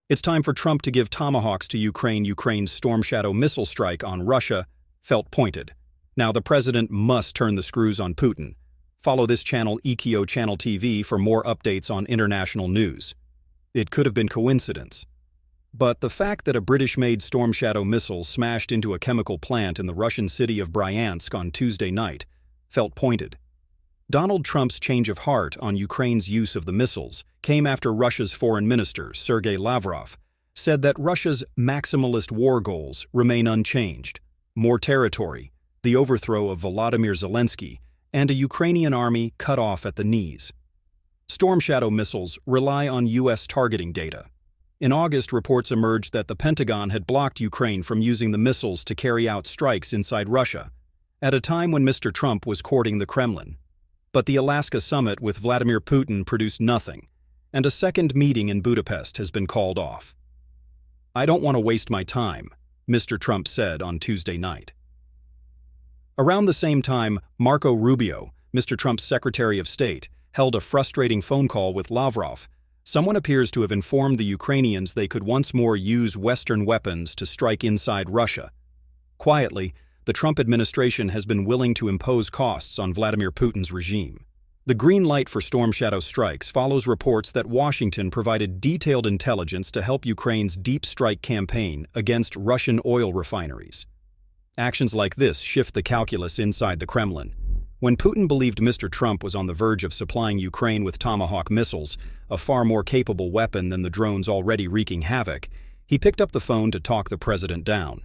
It's time for Trump to give Tomahawks to Ukraine. Ukraine's Storm Shadow missile strike on Russia felt pointed. Now the president must turn the screws on Putin. Follow this channel, EKO Channel TV, for more updates on international news. It could have been coincidence. But the fact that a British-made Storm Shadow missile smashed into a chemical plant in the Russian city of Bryansk on Tuesday night felt pointed. Donald Trump's change of heart on Ukraine's use of the missiles came after Russia's foreign minister, Sergei Lavrov, said that Russia's maximalist war goals remain unchanged: more territory, the overthrow of Volodymyr Zelensky, and a Ukrainian army cut off at the knees. Storm Shadow missiles rely on U.S. targeting data. In August, reports emerged that the Pentagon had blocked Ukraine from using the missiles to carry out strikes inside Russia, at a time when Mr. Trump was courting the Kremlin. But the Alaska summit with Vladimir Putin produced nothing, and a second meeting in Budapest has been called off. "I don't want to waste my time," Mr. Trump said on Tuesday night. Around the same time, Marco Rubio, Mr. Trump's Secretary of State, held a frustrating phone call with Lavrov. Someone appears to have informed the Ukrainians they could once more use Western weapons to strike inside Russia. Quietly, the Trump administration has been willing to impose costs on Vladimir Putin's regime. The green light for Storm Shadow strikes follows reports that Washington provided detailed intelligence to help Ukraine's deep strike campaign against Russian oil refineries. Actions like this shift the calculus inside the Kremlin. When Putin believed Mr. Trump was on the verge of supplying Ukraine with Tomahawk missiles, a far more capable weapon than the drones already wreaking havoc, he picked up the phone to talk the president down.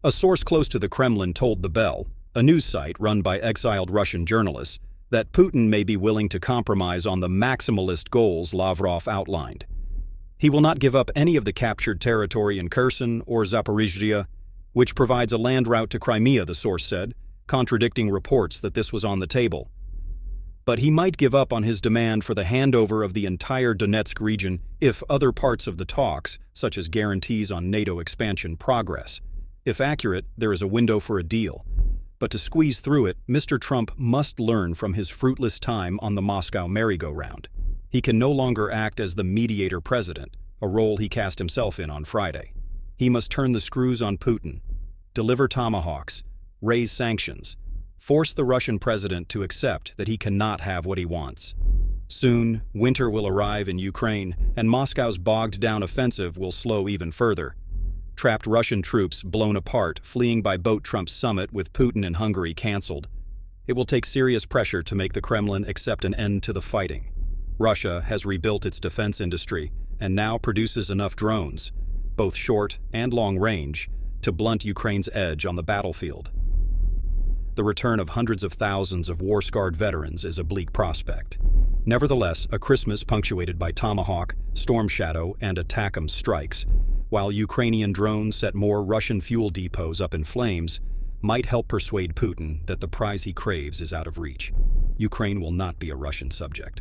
A source close to the Kremlin told The Bell, a news site run by exiled Russian journalists, that Putin may be willing to compromise on the maximalist goals Lavrov outlined. He will not give up any of the captured territory in Kherson or Zaporizhzhia, which provides a land route to Crimea, the source said, contradicting reports that this was on the table. But he might give up on his demand for the handover of the entire Donetsk region if other parts of the talks, such as guarantees on NATO expansion, progress. If accurate, there is a window for a deal. But to squeeze through it, Mr. Trump must learn from his fruitless time on the Moscow merry-go-round. He can no longer act as the mediator president, a role he cast himself in on Friday. He must turn the screws on Putin, deliver Tomahawks, raise sanctions, force the Russian president to accept that he cannot have what he wants. Soon, winter will arrive in Ukraine, and Moscow's bogged-down offensive will slow even further. Trapped Russian troops blown apart, fleeing by boat. Trump's summit with Putin in Hungary canceled. It will take serious pressure to make the Kremlin accept an end to the fighting. Russia has rebuilt its defense industry and now produces enough drones, both short and long range, to blunt Ukraine's edge on the battlefield. The return of hundreds of thousands of war-scarred veterans is a bleak prospect. Nevertheless, a Christmas punctuated by Tomahawk, Storm Shadow, and ATACMS strikes, while Ukrainian drones set more Russian fuel depots up in flames, might help persuade Putin that the prize he craves is out of reach. Ukraine will not be a Russian subject.